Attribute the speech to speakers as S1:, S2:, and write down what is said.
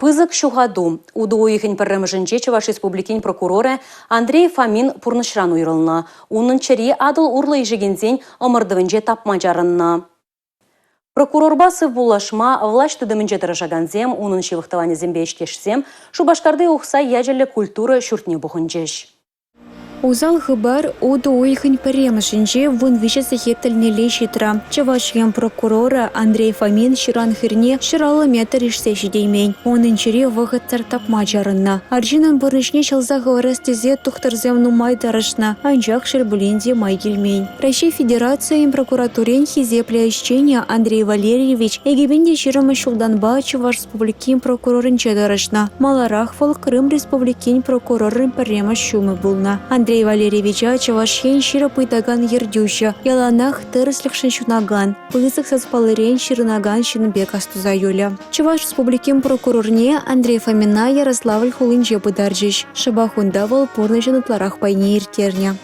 S1: Пызык шугаду. Удуихин піррімжінче Чуваш республикин прокуроры Андрей Фомин пурнышран уйрылна. Унын чери адыл урлы ижігензен омырдывынже тапма жарынна. Прокурор басы булашма власть тыдымынже дырыжаганзем, унын шивықтываны зембешкешсем, Шубашкарды ухса яжелі культура шүртне бұхынжеш.
S2: Узал хыбар оду ойхын піремшінже вын више сахеттіліне лешітра. Чавашген прокурора Андрей Фомин шыран хырне шыралы метр ішсеші деймен. Оның чире вғыттар тапма жарынна. Аржинан бұрнышне шалза ғырастезе тұқтырзем нумай дарышна, анжақ шырбіленде май келмейн. Россия Федерациян прокуратурен хизепле ищения Андрей Валерьевич егебенде шырымы шулданба Чуваш республикин прокурорын дарышна. Маларах вал Крым республикин прокурорын піремш шумы булна. Андрей Валерьевича Чавашен широ пытаган ердюща, яланах тырыслықшын шунаган, пызык саспалырен ширынаган шынбек астуза юля. Чуваш республикин прокурорне Андрей Фомина Ярославль хулынже пыдаржиш, шабахунда вал порны жынытларах пайне иртерня.